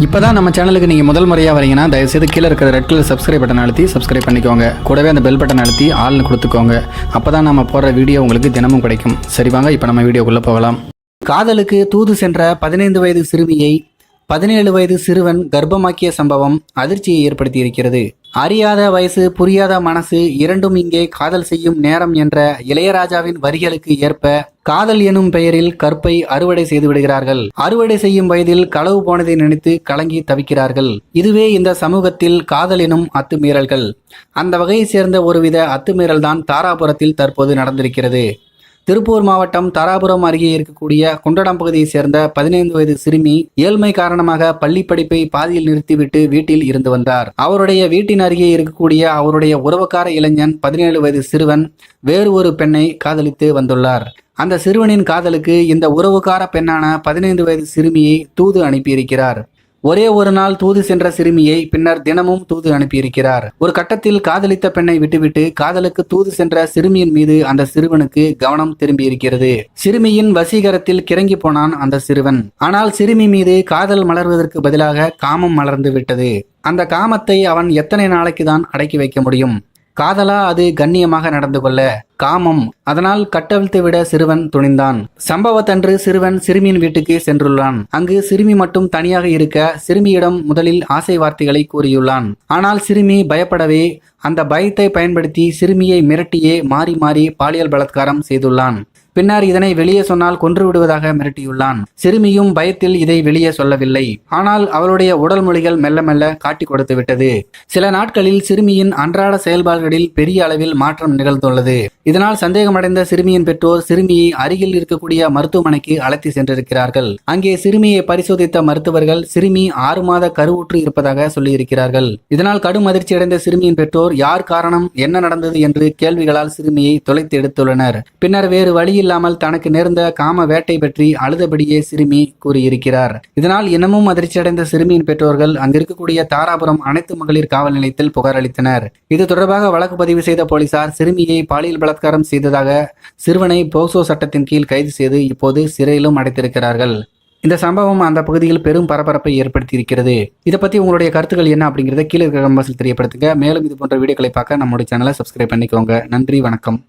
இப்போதான் நம்ம சேனலுக்கு நீங்கள் முதல் முறையாக வரீங்கன்னா தயவுசெய்து கீழே இருக்கிற ரெட் கலர் சப்ஸ்கிரைப் பட்டன் அழுத்தி சப்ஸ்கிரைப் பண்ணிக்கோங்க. கூடவே அந்த பெல் பட்டன் அழுத்தி ஆள்னு கொடுத்துக்கோங்க. அப்போ தான் நம்ம போடுற வீடியோ உங்களுக்கு தினமும் கிடைக்கும். சரி வாங்க இப்போ நம்ம வீடியோக்குள்ளே போகலாம். காதலுக்கு தூது சென்ற 15 வயது சிறுமியை 17 வயது சிறுவன் கர்ப்பமாக்கிய சம்பவம் அதிர்ச்சியை ஏற்படுத்தியிருக்கிறது. அறியாத வயசு, புரியாத மனசு இரண்டும் இங்கே காதல் செய்யும் நேரம் என்ற இளையராஜாவின் வரிகளுக்கு ஏற்ப காதல் எனும் பெயரில் கற்பை அறுவடை செய்து விடுகிறார்கள். அறுவடை செய்யும் வயதில் களவு போனதை நினைத்து கலங்கி தவிக்கிறார்கள். இதுவே இந்த சமூகத்தில் காதல் எனும் அத்துமீறல்கள். அந்த வகையை சேர்ந்த ஒருவித அத்துமீறல் தான் தாராபுரத்தில் தற்போது நடந்திருக்கிறது. திருப்பூர் மாவட்டம் தாராபுரம் அருகே இருக்கக்கூடிய குண்டடம் பகுதியை சேர்ந்த 15 வயது சிறுமி ஏழ்மை காரணமாக பள்ளி படிப்பை பாதியில் நிறுத்திவிட்டு வீட்டில் இருந்து வந்தார். அவருடைய வீட்டின் அருகே இருக்கக்கூடிய அவருடைய உறவுக்கார இளைஞன் 17 வயது சிறுவன் வேறு ஒரு பெண்ணை காதலித்து வந்துள்ளார். அந்த சிறுவனின் காதலுக்கு இந்த உறவுக்கார பெண்ணான 15 வயது சிறுமியை தூது அனுப்பியிருக்கிறார். ஒரே ஒரு நாள் தூது சென்ற சிறுமியை பின்னர் தினமும் தூது அனுப்பியிருக்கிறார். ஒரு கட்டத்தில் காதலித்த பெண்ணை விட்டுவிட்டு காதலுக்கு தூது சென்ற சிறுமியின் மீது அந்த சிறுவனுக்கு கவனம் திரும்பியிருக்கிறது. சிறுமியின் வசீகரத்தில் கிறங்கி போனான் அந்த சிறுவன். ஆனால் சிறுமி மீது காதல் மலர்வதற்கு பதிலாக காமம் மலர்ந்து விட்டது. அந்த காமத்தை அவன் எத்தனை நாளைக்கு தான் அடக்கி வைக்க முடியும்? காதலா அது கண்ணியமாக நடந்து கொள்ள காமம். அதனால் கட்டவிழ்த்து விட சிறுவன் துணிந்தான். சம்பவத்தன்று சிறுவன் சிறுமியின் வீட்டுக்கு சென்றுள்ளான். அங்கு சிறுமி மட்டும் தனியாக இருக்க சிறுமியிடம் முதலில் ஆசை வார்த்தைகளை கூறியுள்ளான். ஆனால் சிறுமி பயப்படவே அந்த பயத்தை பயன்படுத்தி சிறுமியை மிரட்டியே மாறி மாறி பாலியல் பலாத்காரம் செய்துள்ளான். பின்னர் இதனை வெளியே சொன்னால் கொன்று விடுவதாக மிரட்டியுள்ளான். சிறுமியும் பயத்தில் இதை வெளியே சொல்லவில்லை. ஆனால் அவளுடைய உடல் மொழிகள் மெல்ல மெல்ல காட்டி கொடுத்து விட்டது. சில நாட்களில் சிறுமியின் அன்றாட செயல்பாடுகளில் பெரிய அளவில் மாற்றம் நிகழ்ந்துள்ளது. இதனால் சந்தேகமடைந்த சிறுமியின் பெற்றோர் சிறுமியை அருகில் இருக்கக்கூடிய மருத்துவமனைக்கு அழைத்து சென்றிருக்கிறார்கள். அங்கே சிறுமியை பரிசோதித்த மருத்துவர்கள் சிறுமி 6 மாத கருவுற்று இருப்பதாக சொல்லியிருக்கிறார்கள். இதனால் கடும் அதிர்ச்சியடைந்த சிறுமியின் பெற்றோர் யார் காரணம், என்ன நடந்தது என்று கேள்விகளால் சிறுமியை தொலைத்து எடுத்துள்ளனர். பின்னர் வேறு வழியில் இல்லாமல் தனக்கு நேர்ந்த காம வேட்டை பற்றி அழுதபடியே சிறுமி கூறியிருக்கிறார். இதனால் இன்னமும் அதிர்ச்சியடைந்த சிறுமியின் பெற்றோர்கள் அங்கிருக்கக்கூடிய தாராபுரம் அனைத்து மகளிர் காவல் நிலையத்தில் புகார் அளித்தனர். இது தொடர்பாக வழக்கு பதிவு செய்த போலீசார் சிறுமியை பாலியல் பலாத்காரம் செய்ததாக சிறுவனை போக்சோ சட்டத்தின் கீழ் கைது செய்து இப்போது சிறையிலும் அடைத்திருக்கிறார்கள். இந்த சம்பவம் அந்த பகுதியில் பெரும் பரபரப்பை ஏற்படுத்தி இருக்கிறது. இதை பத்தி உங்களுடைய கருத்துக்கள் என்ன அப்படிங்கிறத கீழே இருக்கிற கமெண்ட்ஸில் தெரியப்படுத்துங்க. மேலும் இது போன்ற வீடியோக்களை பார்க்க நம்முடைய சேனலை சப்ஸ்கிரைப் பண்ணிக்கோங்க. நன்றி, வணக்கம்.